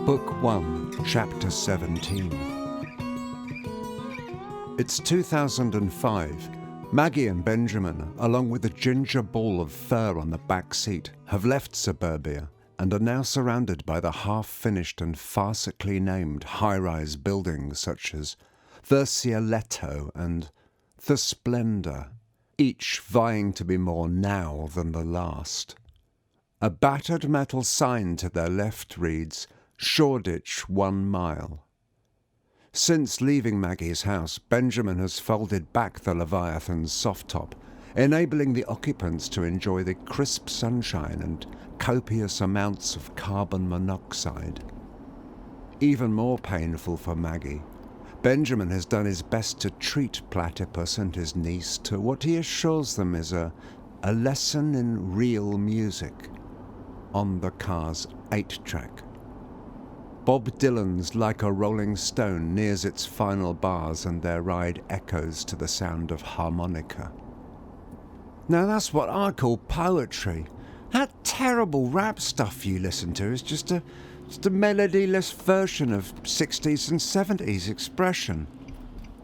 Book 1, Chapter 17. It's 2005. Maggie and Benjamin, along with a ginger ball of fur on the back seat, have left suburbia and are now surrounded by the half-finished and farcically named high-rise buildings such as the Cieletto and the Splendor, each vying to be more now than the last. A battered metal sign to their left reads, Shoreditch 1 mile. Since leaving Maggie's house, Benjamin has folded back the Leviathan's soft top, enabling the occupants to enjoy the crisp sunshine and copious amounts of carbon monoxide. Even more painful for Maggie, Benjamin has done his best to treat Platypus and his niece to what he assures them is a lesson in real music on the car's 8-track. Bob Dylan's Like a Rolling Stone nears its final bars and their ride echoes to the sound of harmonica. Now that's what I call poetry. That terrible rap stuff you listen to is just a melodyless version of 60s and 70s expression.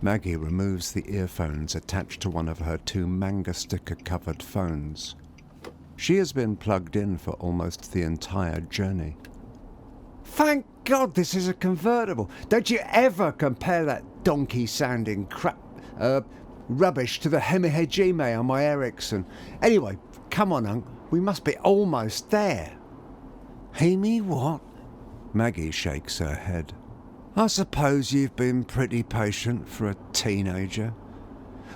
Maggie removes the earphones attached to one of her 2 manga sticker-covered phones. She has been plugged in for almost the entire journey. Thank God this is a convertible. Don't you ever compare that donkey-sounding rubbish to the Hemihejime on my Ericsson. Anyway, come on, Unc. We must be almost there. Hemi what? Maggie shakes her head. I suppose you've been pretty patient for a teenager.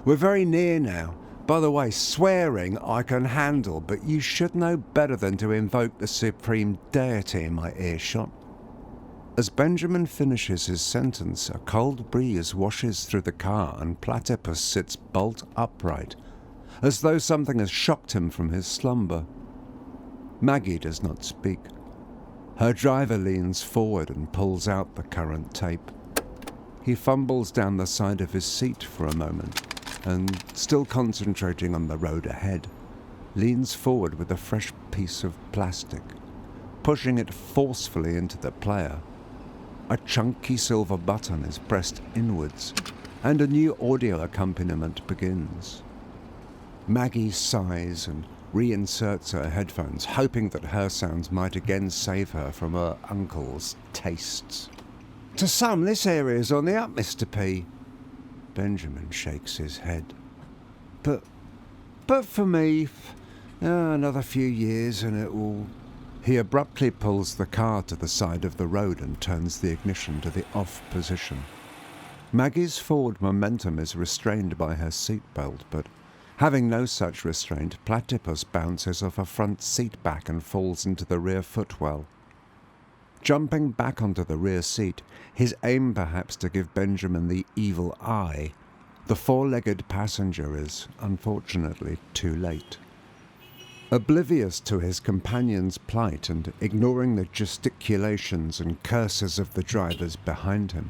We're very near now. By the way, swearing I can handle, but you should know better than to invoke the supreme deity in my earshot. As Benjamin finishes his sentence, a cold breeze washes through the car and Platypus sits bolt upright, as though something has shocked him from his slumber. Maggie does not speak. Her driver leans forward and pulls out the current tape. He fumbles down the side of his seat for a moment, and, still concentrating on the road ahead, leans forward with a fresh piece of plastic, pushing it forcefully into the player. A chunky silver button is pressed inwards, and a new audio accompaniment begins. Maggie sighs and reinserts her headphones, hoping that her sounds might again save her from her uncle's tastes. To some, this area is on the up, Mr. P. Benjamin shakes his head. But for me, another few years and it will... He abruptly pulls the car to the side of the road and turns the ignition to the off position. Maggie's forward momentum is restrained by her seatbelt, but having no such restraint, Platypus bounces off a front seat back and falls into the rear footwell. Jumping back onto the rear seat, his aim perhaps to give Benjamin the evil eye, the 4-legged passenger is, unfortunately, too late. Oblivious to his companion's plight and ignoring the gesticulations and curses of the drivers behind him,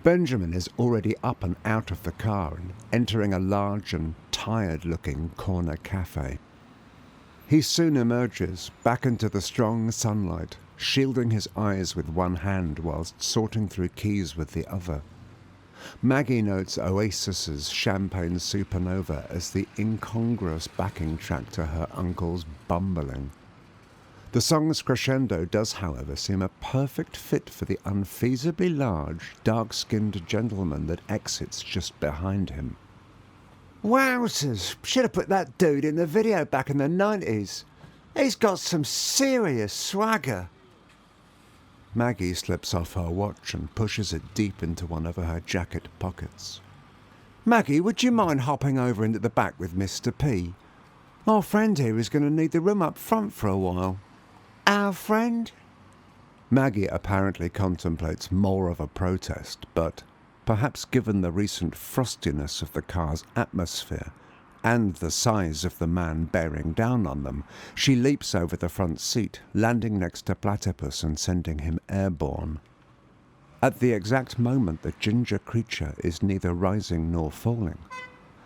Benjamin is already up and out of the car and entering a large and tired-looking corner cafe. He soon emerges back into the strong sunlight, shielding his eyes with one hand whilst sorting through keys with the other. Maggie notes Oasis's Champagne Supernova as the incongruous backing track to her uncle's bumbling. The song's crescendo does, however, seem a perfect fit for the unfeasibly large, dark-skinned gentleman that exits just behind him. Wowzers! Should have put that dude in the video back in the 90s. He's got some serious swagger. Maggie slips off her watch and pushes it deep into one of her jacket pockets. Maggie, would you mind hopping over into the back with Mr. P? Our friend here is going to need the room up front for a while. Our friend? Maggie apparently contemplates more of a protest, but perhaps given the recent frostiness of the car's atmosphere and the size of the man bearing down on them, she leaps over the front seat, landing next to Platypus and sending him airborne. At the exact moment the ginger creature is neither rising nor falling,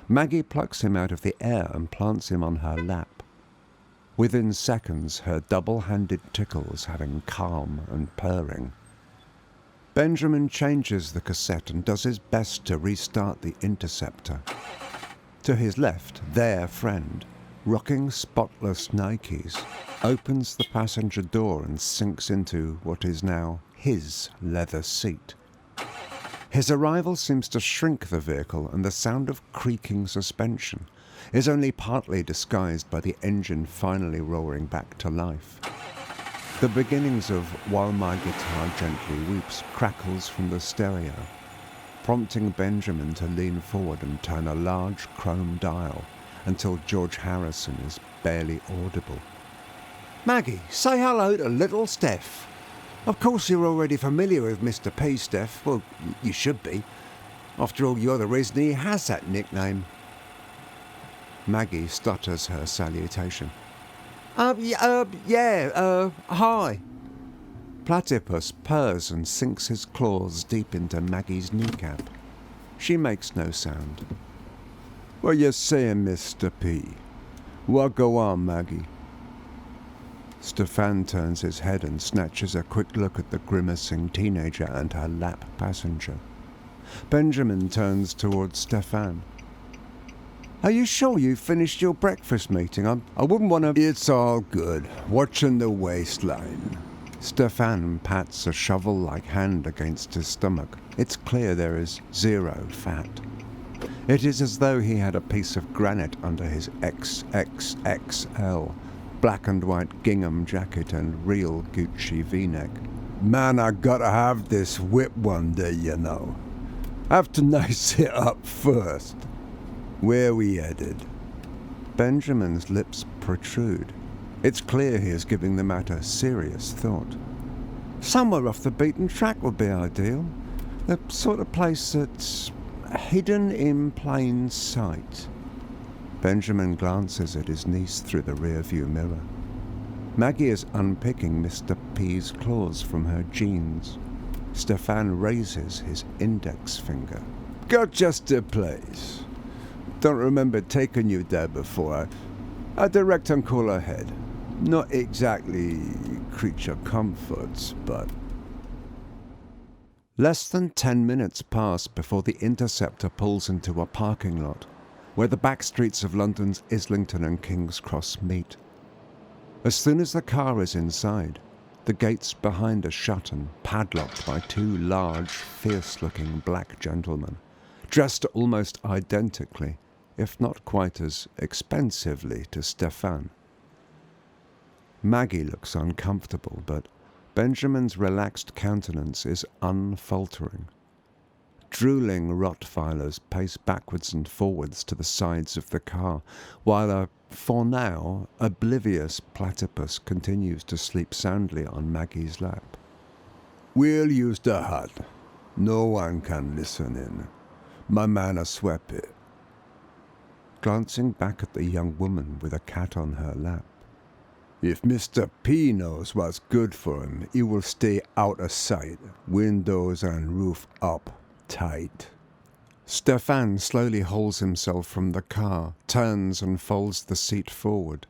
Maggie plucks him out of the air and plants him on her lap. Within seconds, her double-handed tickles having calm and purring. Benjamin changes the cassette and does his best to restart the interceptor. To his left, their friend, rocking spotless Nikes, opens the passenger door and sinks into what is now his leather seat. His arrival seems to shrink the vehicle, and the sound of creaking suspension is only partly disguised by the engine finally roaring back to life. The beginnings of While My Guitar Gently Weeps crackles from the stereo, prompting Benjamin to lean forward and turn a large chrome dial until George Harrison is barely audible. Maggie, say hello to little Steph. Of course you're already familiar with Mr. P, Steph. Well, you should be. After all, you're the reason he has that nickname. Maggie stutters her salutation. Hi. Platypus purrs and sinks his claws deep into Maggie's kneecap. She makes no sound. What you saying, Mr. P? What go on, Maggie? Stefan turns his head and snatches a quick look at the grimacing teenager and her lap passenger. Benjamin turns towards Stefan. Are you sure you finished your breakfast meeting? I wouldn't want to... It's all good. Watching the waistline. Stefan pats a shovel-like hand against his stomach. It's clear there is zero fat. It is as though he had a piece of granite under his XXXL black and white gingham jacket and real Gucci v-neck. Man, I gotta have this whip one day, you know. Have to nice it up first. Where we headed? Benjamin's lips protrude. It's clear he is giving the matter serious thought. Somewhere off the beaten track would be ideal. The sort of place that's hidden in plain sight. Benjamin glances at his niece through the rear-view mirror. Maggie is unpicking Mr. P's claws from her jeans. Stefan raises his index finger. Got just a place. Don't remember taking you there before. I direct and cool ahead. Not exactly creature comforts, but... Less than 10 minutes pass before the interceptor pulls into a parking lot, where the back streets of London's Islington and King's Cross meet. As soon as the car is inside, the gates behind are shut and padlocked by two large, fierce-looking black gentlemen, dressed almost identically, if not quite as expensively, to Stefan. Maggie looks uncomfortable, but Benjamin's relaxed countenance is unfaltering. Drooling Rottweilers pace backwards and forwards to the sides of the car, while a, for now, oblivious platypus continues to sleep soundly on Maggie's lap. We'll use the hut. No one can listen in. My man a swept it. Glancing back at the young woman with a cat on her lap. If Mr. P knows what's good for him, he will stay out of sight, windows and roof up, tight. Stefan slowly hauls himself from the car, turns and folds the seat forward.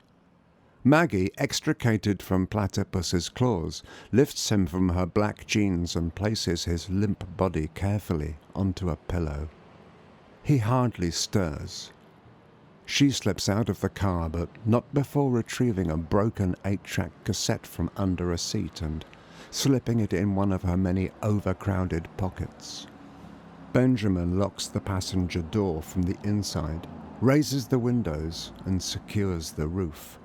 Maggie, extricated from Platypus's claws, lifts him from her black jeans and places his limp body carefully onto a pillow. He hardly stirs. She slips out of the car, but not before retrieving a broken 8-track cassette from under a seat and slipping it in one of her many overcrowded pockets. Benjamin locks the passenger door from the inside, raises the windows and secures the roof.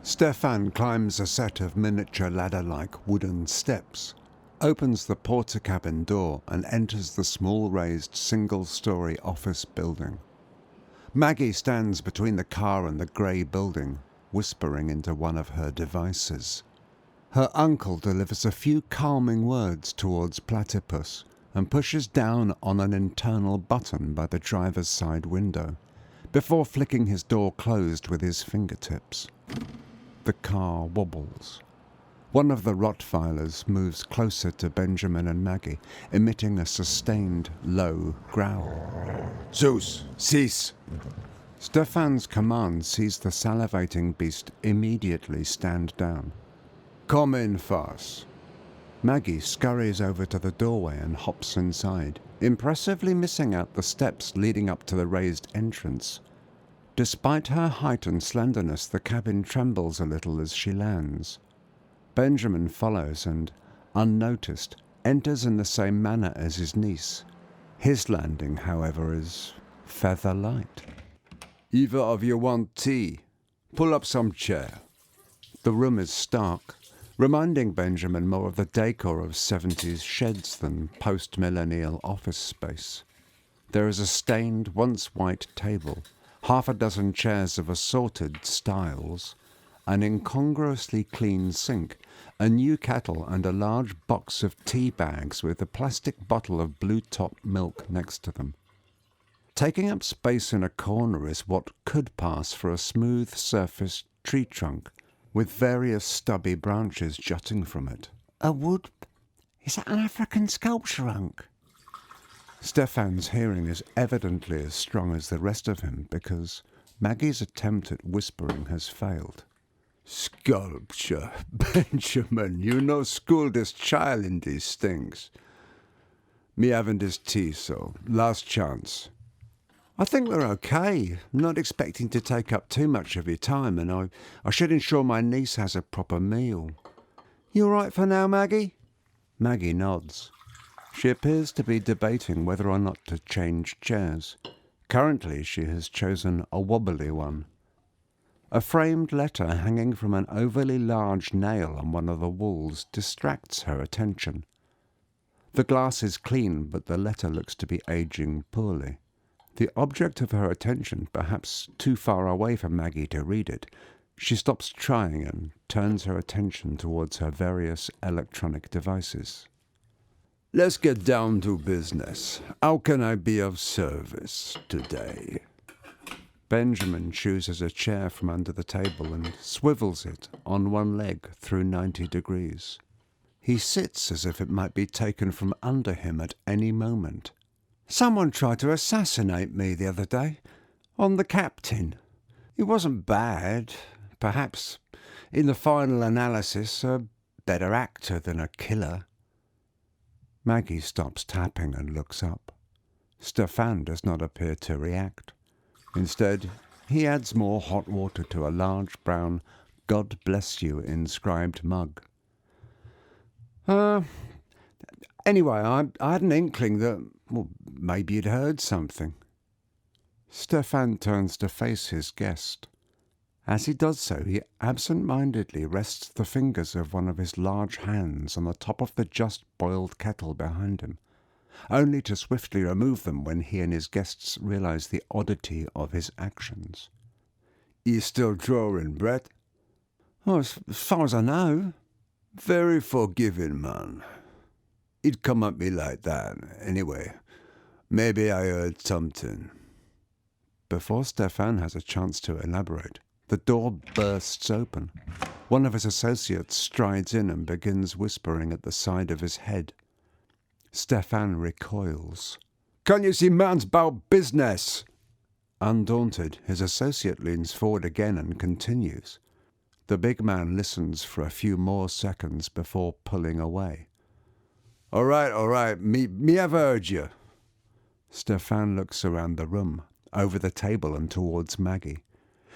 Stefan climbs a set of miniature ladder-like wooden steps, opens the porter-cabin door and enters the small raised single-story office building. Maggie stands between the car and the grey building, whispering into one of her devices. Her uncle delivers a few calming words towards Platypus and pushes down on an internal button by the driver's side window, before flicking his door closed with his fingertips. The car wobbles. One of the Rottweilers moves closer to Benjamin and Maggie, emitting a sustained, low growl. Zeus, cease. Stefan's command sees the salivating beast immediately stand down. Come in fast. Maggie scurries over to the doorway and hops inside, impressively missing out the steps leading up to the raised entrance. Despite her height and slenderness, the cabin trembles a little as she lands. Benjamin follows and, unnoticed, enters in the same manner as his niece. His landing, however, is feather light. Either of you want tea? Pull up some chair. The room is stark, reminding Benjamin more of the decor of 70s sheds than post-millennial office space. There is a stained, once white table, half a dozen chairs of assorted styles, an incongruously clean sink, a new kettle and a large box of tea bags with a plastic bottle of blue-top milk next to them. Taking up space in a corner is what could pass for a smooth-surfaced tree trunk, with various stubby branches jutting from it. A wood... Is that an African sculpture, Unc? Stefan's hearing is evidently as strong as the rest of him because Maggie's attempt at whispering has failed. Sculpture. Benjamin, you no school this child in these things. Me having this tea, so last chance. I think we're okay. I'm not expecting to take up too much of your time, and I should ensure my niece has a proper meal. You all right for now, Maggie? Maggie nods. She appears to be debating whether or not to change chairs. Currently, she has chosen a wobbly one. A framed letter hanging from an overly large nail on one of the walls distracts her attention. The glass is clean, but the letter looks to be aging poorly. The object of her attention, perhaps too far away for Maggie to read it, she stops trying and turns her attention towards her various electronic devices. Let's get down to business. How can I be of service today? Benjamin chooses a chair from under the table and swivels it on one leg through 90 degrees. He sits as if it might be taken from under him at any moment. Someone tried to assassinate me the other day, on the captain. It wasn't bad. Perhaps, in the final analysis, a better actor than a killer. Maggie stops tapping and looks up. Stefan does not appear to react. Instead, he adds more hot water to a large brown "God bless you" inscribed mug. Anyway, I had an inkling that, well, maybe you'd heard something. Stefan turns to face his guest. As he does so, he absent-mindedly rests the fingers of one of his large hands on the top of the just-boiled kettle behind him, only to swiftly remove them when he and his guests realize the oddity of his actions. You still drawing, Brett? Oh, as far as I know. Very forgiving, man. He'd come at me like that. Anyway, maybe I heard something. Before Stefan has a chance to elaborate, the door bursts open. One of his associates strides in and begins whispering at the side of his head. Stefan recoils. Can you see man's about business? Undaunted, his associate leans forward again and continues. The big man listens for a few more seconds before pulling away. All right, me have heard you. Stefan looks around the room, over the table and towards Maggie.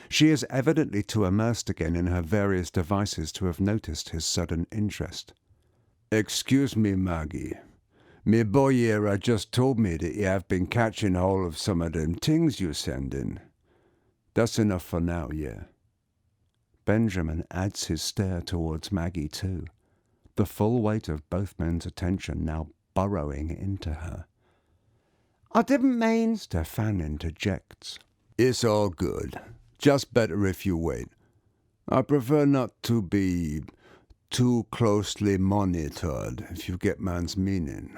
She is evidently too immersed again in her various devices to have noticed his sudden interest. Excuse me, Maggie. Me boy here just told me that you have been catching hold of some of them things you send in. That's enough for now, yeah. Benjamin adds his stare towards Maggie too, the full weight of both men's attention now burrowing into her. I didn't mean... Stefan interjects. It's all good. Just better if you wait. I prefer not to be too closely monitored, if you get man's meaning.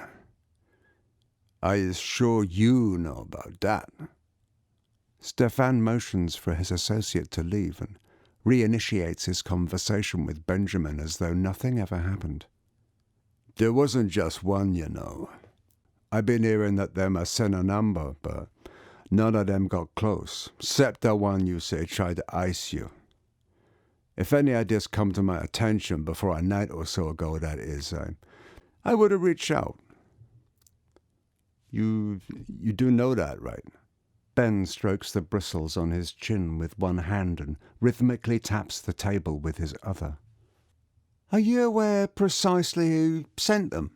I is sure you know about that. Stefan motions for his associate to leave and reinitiates his conversation with Benjamin as though nothing ever happened. There wasn't just one, you know. I've been hearing that them a sent a number, but None of them got close, except the one you say tried to ice you. If any ideas come to my attention before a night or so ago, that is, I would have reached out. You do know that, right? Ben strokes the bristles on his chin with one hand and rhythmically taps the table with his other. Are you aware precisely who sent them?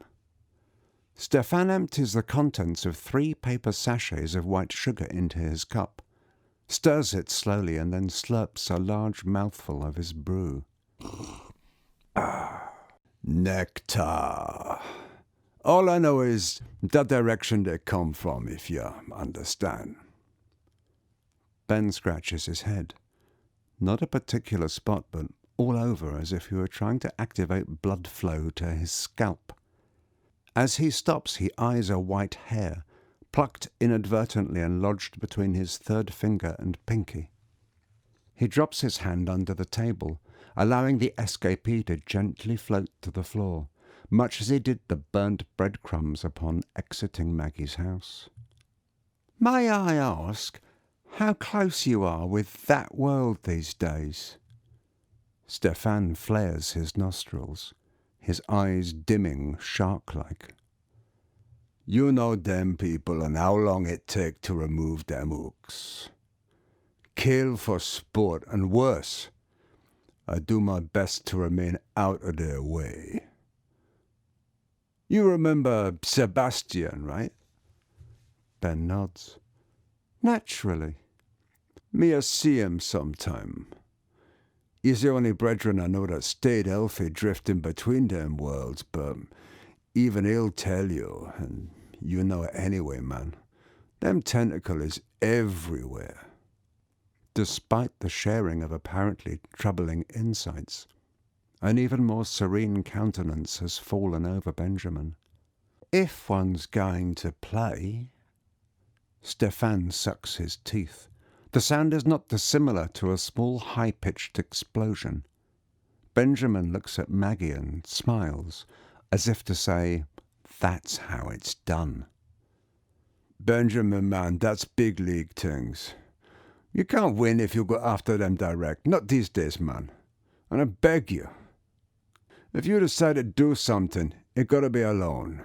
Stefan empties the contents of 3 paper sachets of white sugar into his cup, stirs it slowly, and then slurps a large mouthful of his brew. Nectar. All I know is the direction they come from, if you understand. Ben scratches his head. Not a particular spot, but all over, as if he were trying to activate blood flow to his scalp. As he stops, he eyes a white hair, plucked inadvertently and lodged between his 3rd finger and pinky. He drops his hand under the table, allowing the escapee to gently float to the floor, much as he did the burnt breadcrumbs upon exiting Maggie's house. May I ask how close you are with that world these days? Stefan flares his nostrils, his eyes dimming shark-like. You know them people and how long it take to remove them hooks. Kill for sport, and worse. I do my best to remain out of their way. You remember Sebastian, right? Ben nods. Naturally. Me see him sometime. He's the only brethren I know that stayed healthy drifting between them worlds, but even he'll tell you, and you know it anyway, man, them tentacle is everywhere. Despite the sharing of apparently troubling insights, an even more serene countenance has fallen over Benjamin. If one's going to play... Stefan sucks his teeth. The sound is not dissimilar to a small high-pitched explosion. Benjamin looks at Maggie and smiles, as if to say, "That's how it's done." Benjamin, man, that's big league things. You can't win if you go after them direct. Not these days, man. And I beg you. If you decide to do something, it gotta be alone.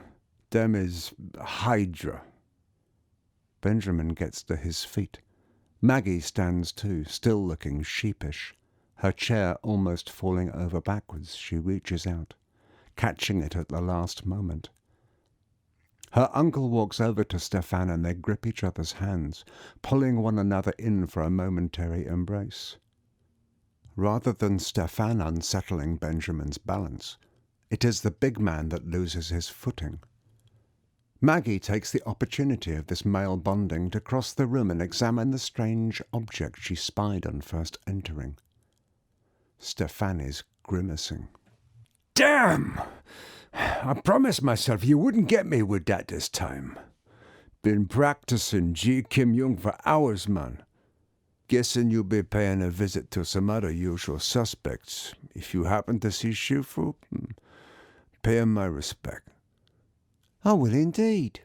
Them is Hydra. Benjamin gets to his feet. Maggie stands too, still looking sheepish. Her chair almost falling over backwards, she reaches out, catching it at the last moment. Her uncle walks over to Stefan and they grip each other's hands, pulling one another in for a momentary embrace. Rather than Stefan unsettling Benjamin's balance, it is the big man that loses his footing. Maggie takes the opportunity of this male bonding to cross the room and examine the strange object she spied on first entering. Stefan is grimacing. Damn! I promised myself you wouldn't get me with that this time. Been practicing Ji Kim Jung for hours, man. Guessing you'll be paying a visit to some other usual suspects. If you happen to see Shifu, pay him my respect. I will indeed.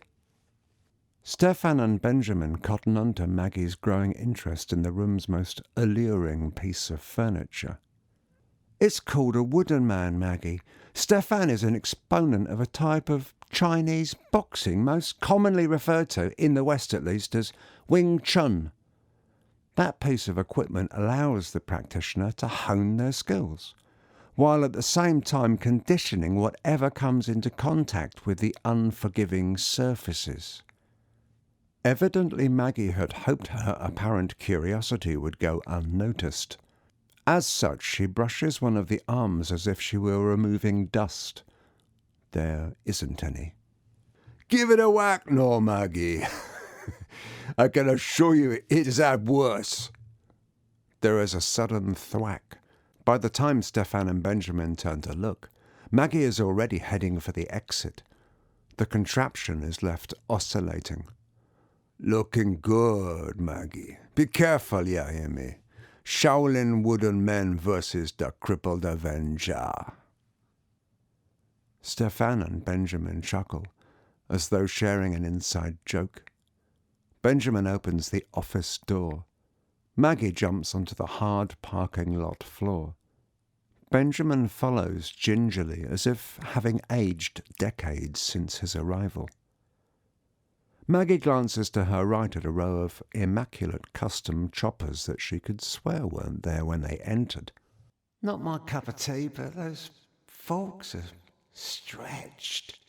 Stefan and Benjamin cotton on to Maggie's growing interest in the room's most alluring piece of furniture. It's called a wooden man, Maggie. Stefan is an exponent of a type of Chinese boxing most commonly referred to, in the West at least, as Wing Chun. That piece of equipment allows the practitioner to hone their skills, while at the same time conditioning whatever comes into contact with the unforgiving surfaces. Evidently Maggie had hoped her apparent curiosity would go unnoticed. As such, she brushes one of the arms as if she were removing dust. There isn't any. Give it a whack, no, Maggie. I can assure you it is at worse. There is a sudden thwack. By the time Stefan and Benjamin turn to look, Maggie is already heading for the exit. The contraption is left oscillating. Looking good, Maggie. Be careful, you hear me? Shaolin wooden men versus the crippled Avenger. Stefan and Benjamin chuckle, as though sharing an inside joke. Benjamin opens the office door. Maggie jumps onto the hard parking lot floor. Benjamin follows gingerly, as if having aged decades since his arrival. Maggie glances to her right at a row of immaculate custom choppers that she could swear weren't there when they entered. Not my cup of tea, but those forks are stretched.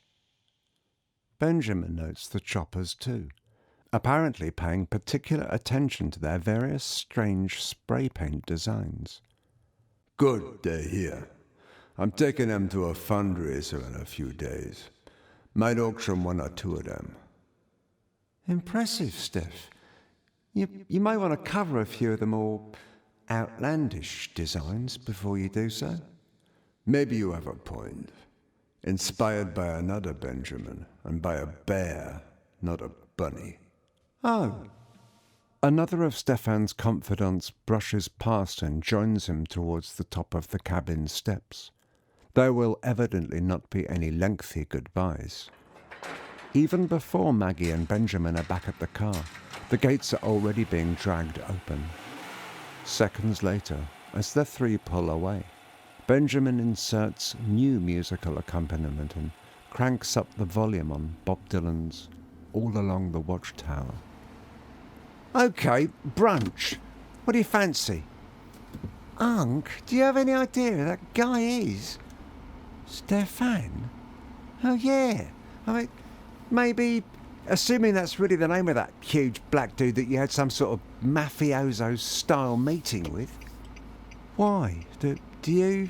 Benjamin notes the choppers too, apparently paying particular attention to their various strange spray paint designs. Good, they're here. I'm taking them to a fundraiser in a few days. Might auction one or two of them. Impressive, Steph. You may want to cover a few of the more outlandish designs before you do so. Maybe you have a point. Inspired by another Benjamin, and by a bear, not a bunny. Oh. Another of Stefan's confidants brushes past and joins him towards the top of the cabin steps. There will evidently not be any lengthy goodbyes. Even before Maggie and Benjamin are back at the car, the gates are already being dragged open. Seconds later, as the three pull away, Benjamin inserts new musical accompaniment and cranks up the volume on Bob Dylan's All Along the Watchtower. Okay, brunch. What do you fancy? Unc, do you have any idea who that guy is? Stefan? Oh, yeah. I mean, maybe, assuming that's really the name of that huge black dude that you had some sort of mafioso-style meeting with. Why? Do you...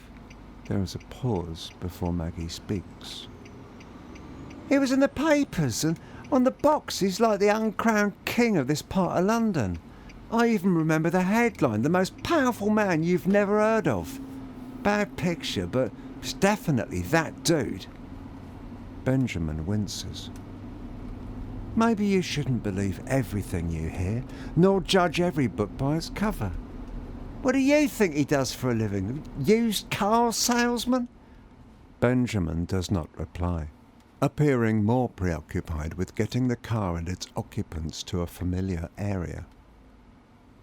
There is a pause before Maggie speaks. It was in the papers, and on the box he's like the uncrowned king of this part of London. I even remember the headline, the most powerful man you've never heard of. Bad picture, but it's definitely that dude. Benjamin winces. Maybe you shouldn't believe everything you hear, nor judge every book by its cover. What do you think he does for a living? Used car salesman? Benjamin does not reply, appearing more preoccupied with getting the car and its occupants to a familiar area.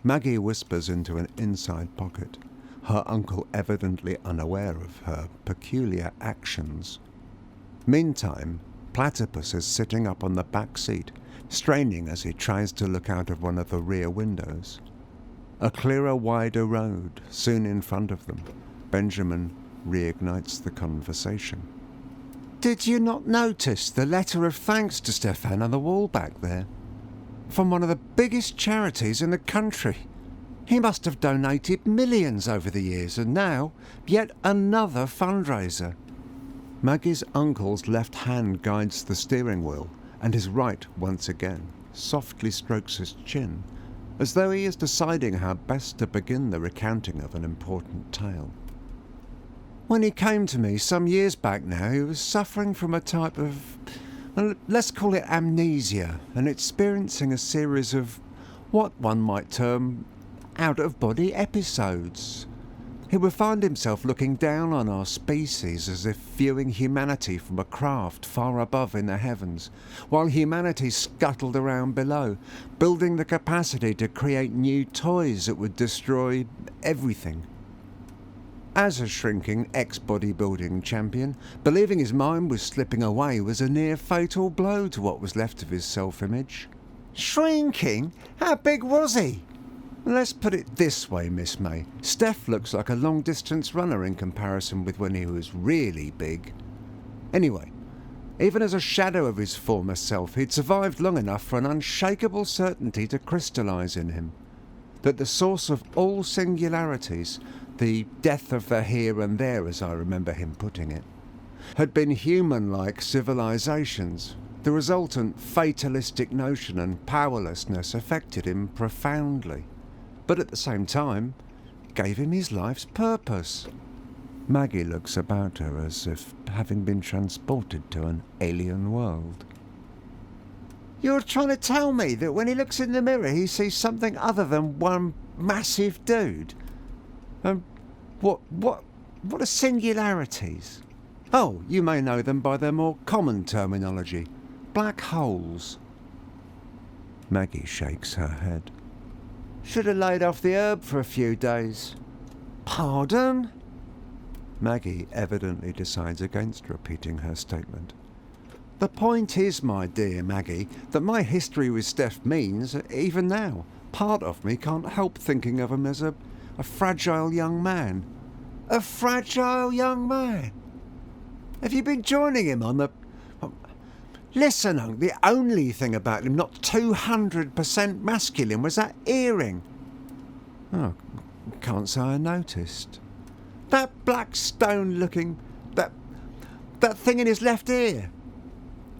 Maggie whispers into an inside pocket, her uncle evidently unaware of her peculiar actions. Meantime, Platypus is sitting up on the back seat, straining as he tries to look out of one of the rear windows. A clearer, wider road, soon in front of them, Benjamin reignites the conversation. Did you not notice the letter of thanks to Stefan on the wall back there? From one of the biggest charities in the country. He must have donated millions over the years, and now, yet another fundraiser. Maggie's uncle's left hand guides the steering wheel, and his right, once again, softly strokes his chin, as though he is deciding how best to begin the recounting of an important tale. When he came to me some years back now, he was suffering from a type of, well, let's call it amnesia, and experiencing a series of what one might term out-of-body episodes. He would find himself looking down on our species as if viewing humanity from a craft far above in the heavens, while humanity scuttled around below, building the capacity to create new toys that would destroy everything. As a shrinking ex-bodybuilding champion, believing his mind was slipping away was a near-fatal blow to what was left of his self-image. Shrinking? How big was he? Let's put it this way, Miss May. Steph looks like a long-distance runner in comparison with when he was really big. Anyway, even as a shadow of his former self, he'd survived long enough for an unshakable certainty to crystallise in him. That the source of all singularities, the death of the here and there, as I remember him putting it, had been human-like civilisations. The resultant fatalistic notion and powerlessness affected him profoundly, but at the same time gave him his life's purpose. Maggie looks about her as if having been transported to an alien world. You're trying to tell me that when he looks in the mirror he sees something other than one massive dude? What are singularities? Oh, you may know them by their more common terminology. Black holes. Maggie shakes her head. Should have laid off the herb for a few days. Pardon? Maggie evidently decides against repeating her statement. The point is, my dear Maggie, that my history with Steph means, even now, part of me can't help thinking of him as a fragile young man. A fragile young man? Have you been joining him on the... Listen, Unc, the only thing about him not 200% masculine was that earring. Oh, can't say I noticed. That black stone-looking... That thing in his left ear.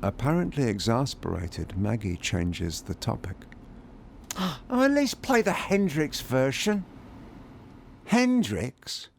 Apparently exasperated, Maggie changes the topic. Oh, at least play the Hendrix version. Hendrix?